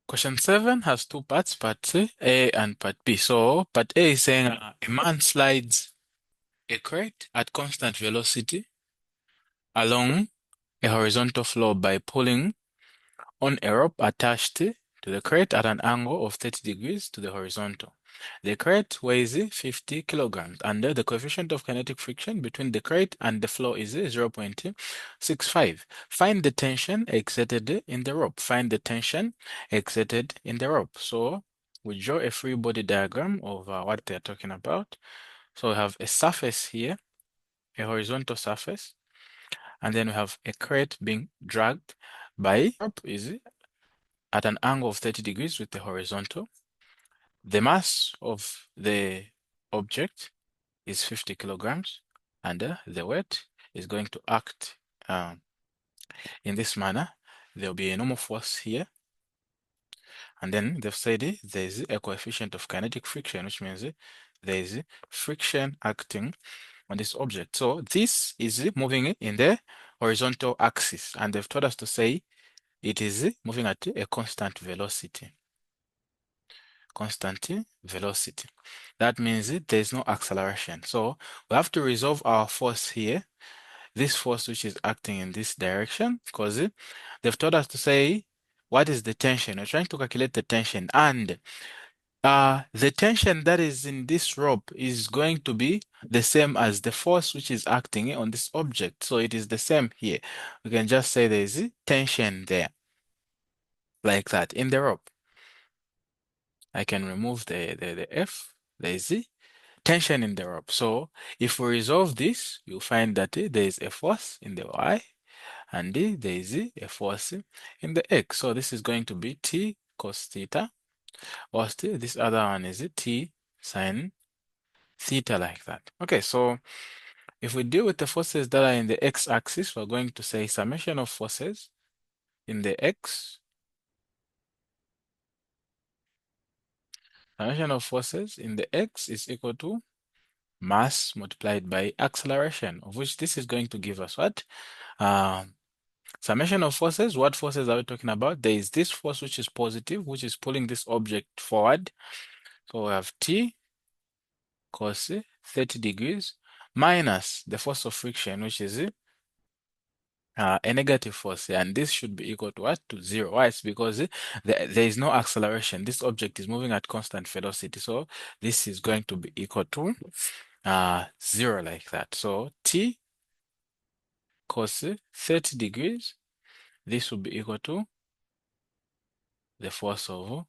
Question 7 has two parts, part A and part B. So part A is saying a man slides a crate at constant velocity along a horizontal floor by pulling on a rope attached to the crate at an angle of 30 degrees to the horizontal. The crate weighs 50 kilograms and the coefficient of kinetic friction between the crate and the floor is 0.65. Find the tension exerted in the rope. Find the tension exerted in the rope. So we draw a free body diagram of what they're talking about. So we have a surface here, a horizontal surface, and then we have a crate being dragged by rope is at an angle of 30 degrees with the horizontal. The mass of the object is 50 kilograms, and the weight is going to act in this manner. There'll be a normal force here, and then they've said there's a coefficient of kinetic friction, which means there's friction acting on this object. So this is moving in the horizontal axis, and they've told us to say it is moving at a constant velocity. Constant velocity. That means there is no acceleration. So we have to resolve our force here, this force which is acting in this direction, because they've told us to say what is the tension. We're trying to calculate the tension, and the tension that is in this rope is going to be the same as the force which is acting on this object. So it is the same here. We can just say there is tension there, like that, in the rope. I can remove the F. There is tension in the rope. So if we resolve this, you'll find that there is a force in the Y and there is a force in the X. So this is going to be T cos theta, whilst this other one is T sine theta, like that. Okay, so if we deal with the forces that are in the X axis, we're going to say summation of forces in the X, summation of forces in the X is equal to mass multiplied by acceleration, of which this is going to give us what? Summation of forces. What forces are we talking about? There is this force which is positive, which is pulling this object forward. So we have T cos 30 degrees minus the force of friction, which is a negative force, and this should be equal to what? To zero. Why? It's because there is no acceleration. This object is moving at constant velocity, so this is going to be equal to zero, like that. So T cos 30 degrees, this will be equal to the force of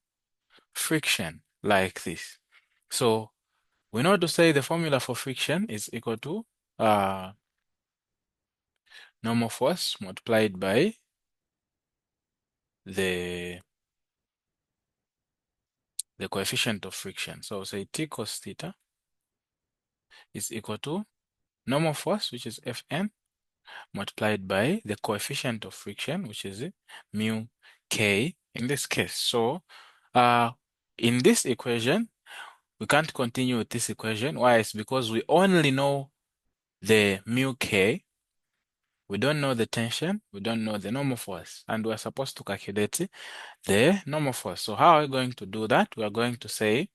friction, like this. So we know to say the formula for friction is equal to normal force multiplied by the coefficient of friction. So say T cos theta is equal to normal force, which is Fn, multiplied by the coefficient of friction, which is mu k in this case. So in this equation, we can't continue with this equation. Why? It's because we only know the mu k. We don't know the tension. We don't know the normal force. And we're supposed to calculate the normal force. So how are we going to do that? We are going to say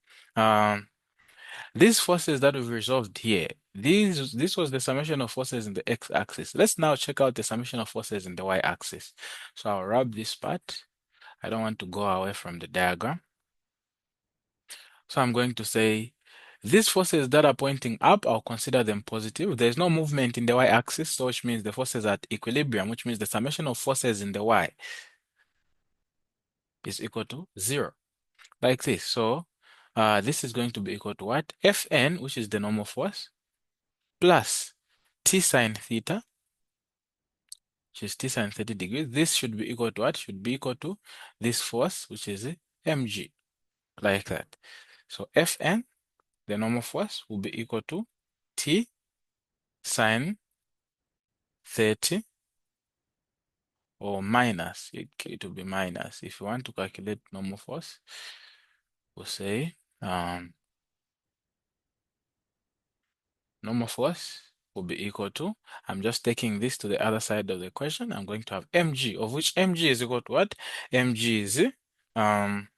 these forces that we've resolved here, this was the summation of forces in the x-axis. Let's now check out the summation of forces in the y-axis. So I'll rub this part. I don't want to go away from the diagram. So I'm going to say these forces that are pointing up, I'll consider them positive. There's no movement in the y-axis, so which means the forces are at equilibrium, which means the summation of forces in the y is equal to zero, like this. So this is going to be equal to what? Fn, which is the normal force, plus T sine theta, which is T sine 30 degrees. This should be equal to what? Should be equal to this force, which is mg, like that. So Fn, the normal force, will be equal to T sine 30, or minus, it will be minus. If you want to calculate normal force, we'll say normal force will be equal to, I'm just taking this to the other side of the equation, I'm going to have mg, of which mg is equal to what? Mg is 50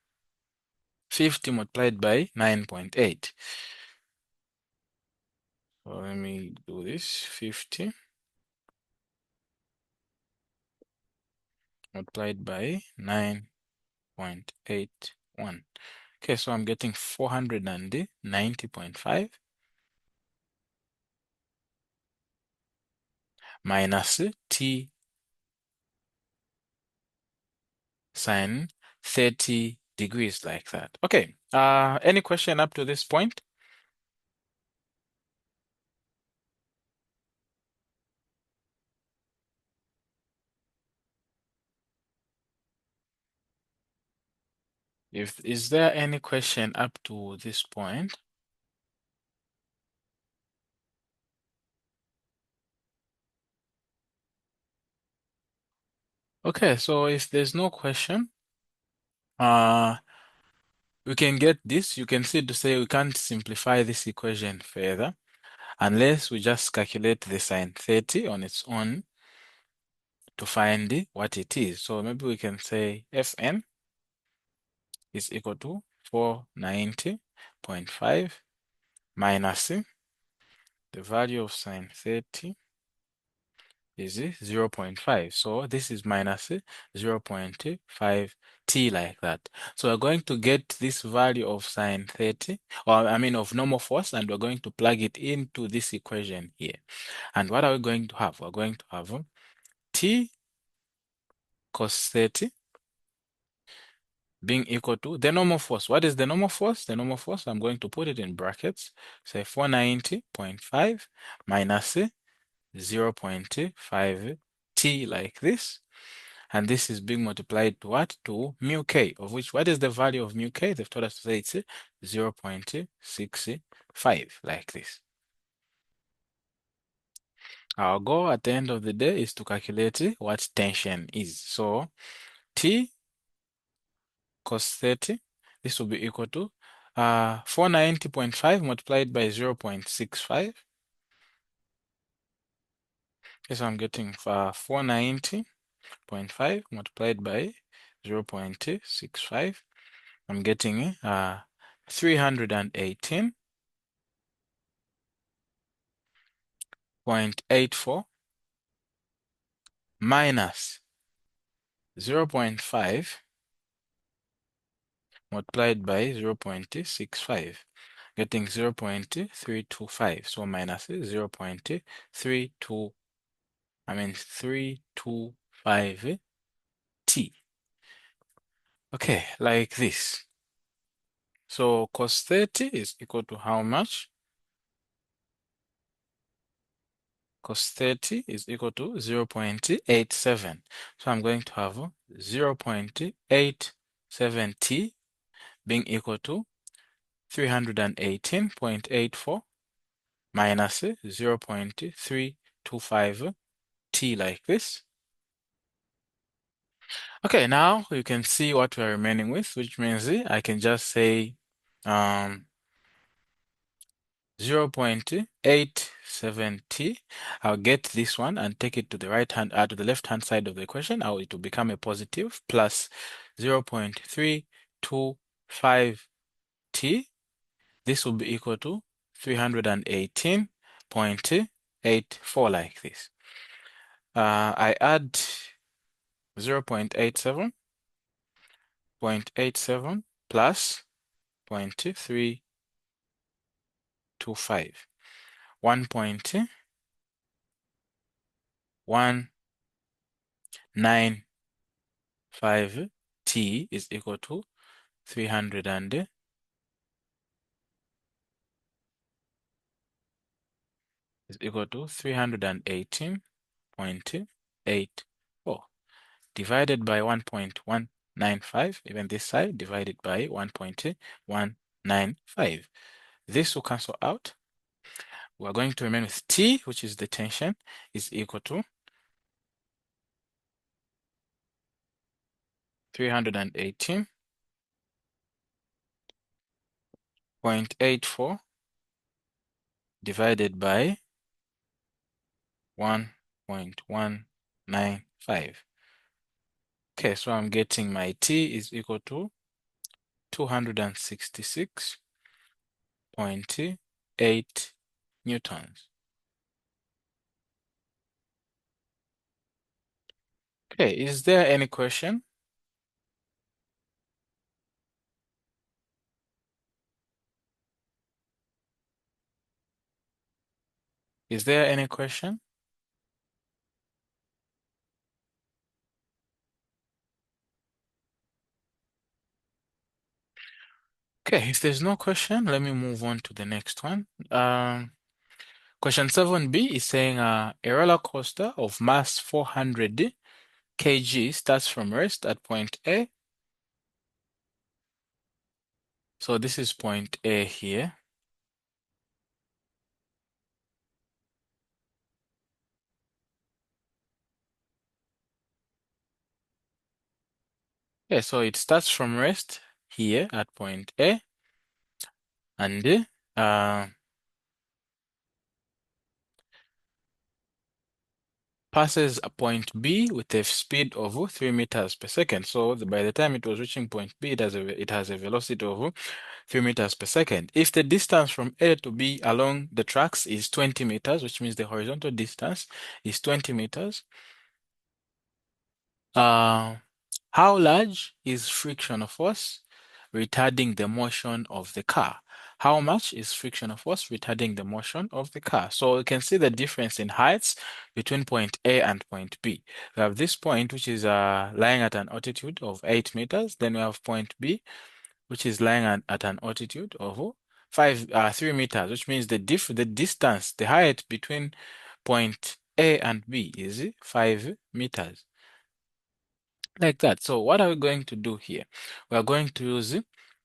multiplied by 9.8. So let me do this. 50 multiplied by 9.81. Okay, so I'm getting 490.5 minus t sine 30 degrees like that. Okay, any question up to this point? Is there any question up to this point? Okay, so if there's no question, we can get this. You can see to say we can't simplify this equation further unless we just calculate the sine 30 on its own to find what it is. So maybe we can say Fn is equal to 490.5 minus the value of sine 30 is 0.5. So this is minus 0.5 t like that. So we're going to get this value of sine 30, or I mean of normal force, and we're going to plug it into this equation here. And what are we going to have? We're going to have t cos 30 being equal to the normal force. What is the normal force? The normal force, I'm going to put it in brackets, say 490.5 minus 0.5 t like this. And this is being multiplied to what? To mu k, of which what is the value of mu k? They've told us to say it's 0.65 like this. Our goal at the end of the day is to calculate what tension is. So T cos 30, this will be equal to 490.5 multiplied by 0.65. Okay, so I'm getting 490.5 multiplied by 0.65. I'm getting 318.84 minus 0.5 multiplied by 0.65, getting 0.325. So minus 325 t. Okay, like this. So cos 30 is equal to how much? Cos 30 is equal to 0.87. So I'm going to have 0.87 t being equal to 318.84 minus 0.325 t like this. Okay, now you can see what we're remaining with, which means I can just say 0.87t. I'll get this one and take it to the to the left hand side of the equation. It will become a positive plus 0.325t. This will be equal to 318.84 like this. I add 0.87 plus 0.325. 1.195 t is equal to 300 and is equal to 318.84 divided by 1.195, even this side divided by 1.195. This will cancel out. We're going to remain with T, which is the tension, is equal to 318.84 divided by 1.195. Okay, so I'm getting my T is equal to 266.8 newtons. Okay, is there any question? Is there any question? Okay, if there's no question, let me move on to the next one. Question 7b is saying a roller coaster of mass 400 kg starts from rest at point A. So this is point A here. Yeah, so it starts from rest here at point A and passes a point B with a speed of 3 meters per second. So by the time it was reaching point B, it has a velocity of 3 meters per second. If the distance from A to B along the tracks is 20 meters, which means the horizontal distance is 20 meters, uh, how large is frictional force retarding the motion of the car? How much is frictional force retarding the motion of the car? So you can see the difference in heights between point A and point B. We have this point, which is lying at an altitude of 8 meters. Then we have point B, which is lying at an altitude of 3 meters, which means the distance, the height between point A and B is 5 meters. Like that. So what are we going to do here? We are going to use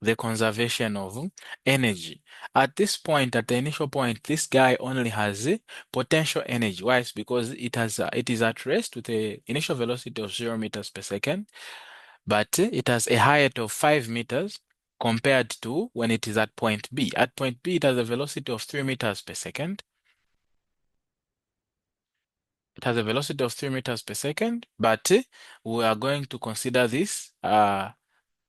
the conservation of energy. At this point, at the initial point, this guy only has potential energy. Why? It's because it is at rest with a initial velocity of 0 meters per second, but it has a height of 5 meters compared to when it is at point B. At point B, it has a velocity of 3 meters per second. It has a velocity of 3 meters per second, but we are going to consider this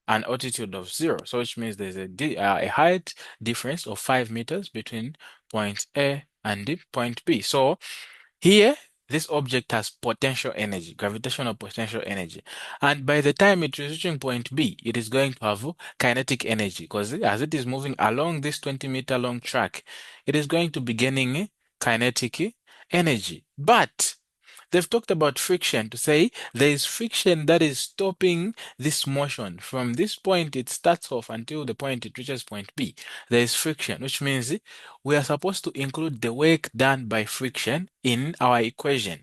an altitude of 0. So which means there's a height difference of 5 meters between point A and the point B. So here, this object has potential energy, gravitational potential energy. And by the time it is reaching point B, it is going to have kinetic energy because as it is moving along this 20-meter long track, it is going to be gaining kinetic energy. But they've talked about friction to say there is friction that is stopping this motion. From this point it starts off until the point it reaches point B. There is friction, which means we are supposed to include the work done by friction in our equation.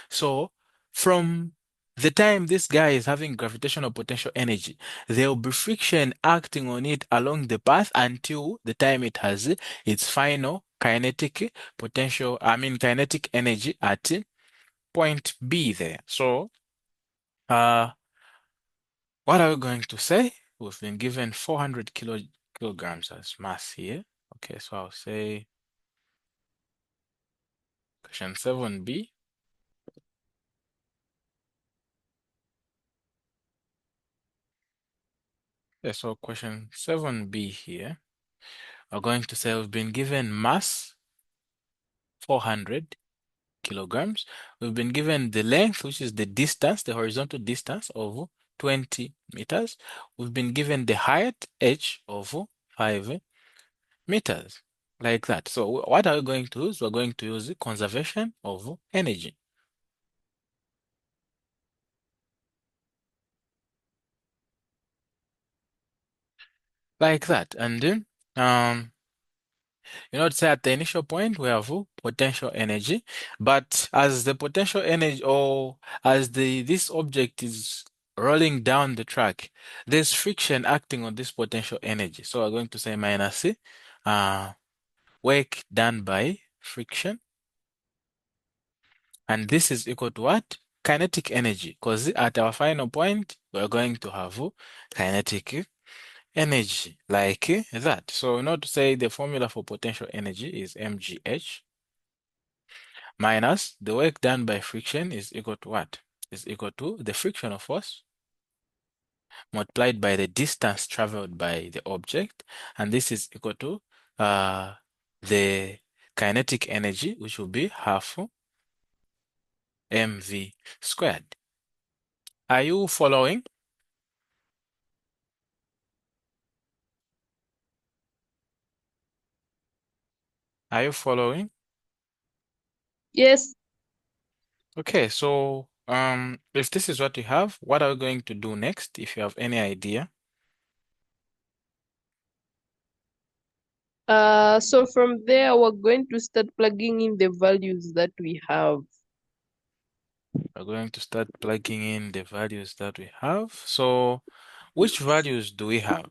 So from the time this guy is having gravitational potential energy, there will be friction acting on it along the path until the time it has its final kinetic kinetic energy at point B there. So, uh, what are we going to say? We've been given 400 kilograms as mass here. Okay, so I'll say question 7b. Yeah, so question 7b here, we're going to say we've been given mass 400 kilograms. We've been given the length, which is the distance, the horizontal distance of 20 meters. We've been given the height, h, of 5 meters, like that. So what are we going to use? We're going to use the conservation of energy, like that. And then, to say at the initial point we have potential energy, but as the potential energy or as this object is rolling down the track, there's friction acting on this potential energy. So we're going to say minus uh, work done by friction. And this is equal to what? Kinetic energy. Because at our final point, we're going to have kinetic energy like that. So not to say the formula for potential energy is mgh minus the work done by friction is equal to what? Is equal to the frictional force multiplied by the distance traveled by the object, and this is equal to the kinetic energy, which will be half mv squared. Are you following? Are you following? Yes. Okay, so if this is what you have, what are we going to do next, if you have any idea? So from there, we're going to start plugging in the values that we have. We're going to start plugging in the values that we have. So which values do we have?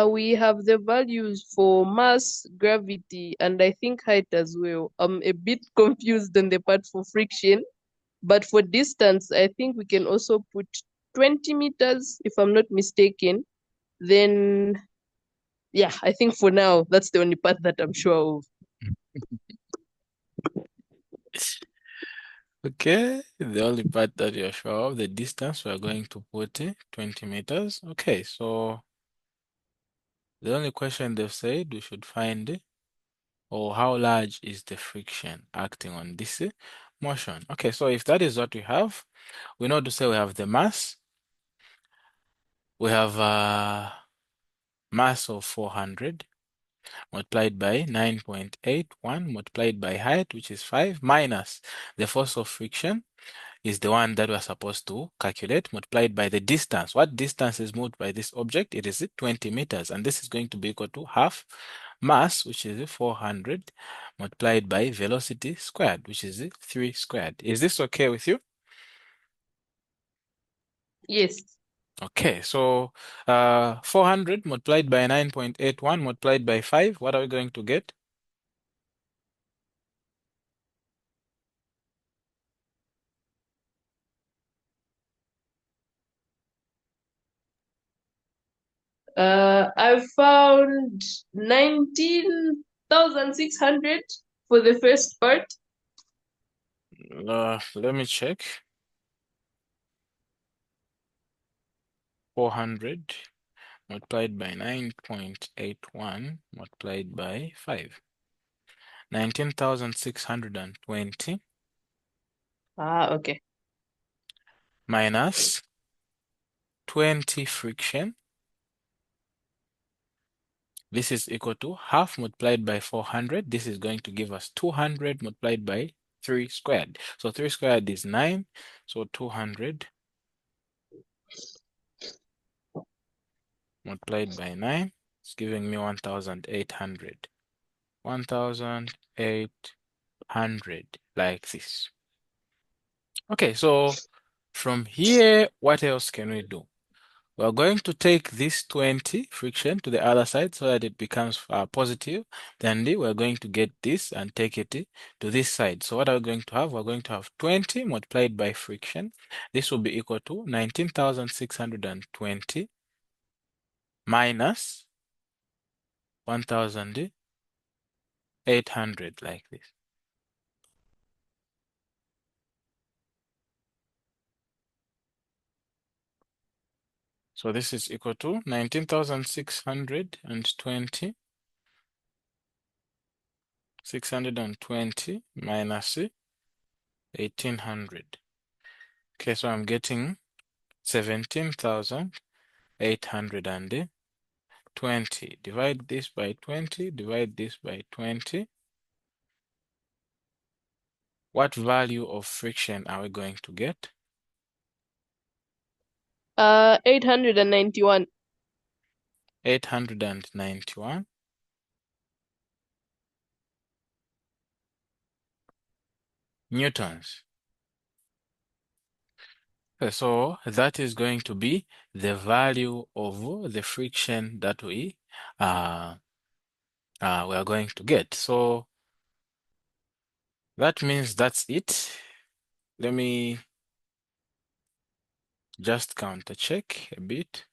We have the values for mass, gravity, and I think height as well. I'm a bit confused on the part for friction, but for distance, I think we can also put 20 meters, if I'm not mistaken. Then, yeah, I think for now, that's the only part that I'm sure of. Okay, the only part that you're sure of, the distance, we're going to put 20 meters. Okay, so the only question they've said we should find or how large is the friction acting on this motion. Okay, so if that is what we have, we know to say we have the mass. We have mass of 400 multiplied by 9.81 multiplied by height, which is 5, minus the force of friction is the one that we're supposed to calculate, multiplied by the distance. What distance is moved by this object? It is 20 meters, and this is going to be equal to half mass, which is 400, multiplied by velocity squared, which is 3 squared. Is this okay with you? Yes. Okay, so 400 multiplied by 9.81 multiplied by 5, what are we going to get? I found 19,600 for the first part. Let me check. 400 multiplied by 9.81 multiplied by 5. 19,620 Ah, okay. minus 20 friction. This is equal to half multiplied by 400. This is going to give us 200 multiplied by 3 squared. So 3 squared is 9. So 200 multiplied by 9 is giving me 1,800. 1,800 like this. Okay, so from here, what else can we do? We're going to take this 20 friction to the other side so that it becomes positive. Then we're going to get this and take it to this side. So what are we going to have? We're going to have 20 multiplied by friction. This will be equal to 19,620 minus 1,800 like this. So this is equal to 19,620 620 minus 1,800. Okay, so I'm getting 17,820. Divide this by 20, divide this by 20. What value of friction are we going to get? 891. 891 newtons. Okay, so that is going to be the value of the friction that we are going to get. So that means that's it. Let me just counter check a bit.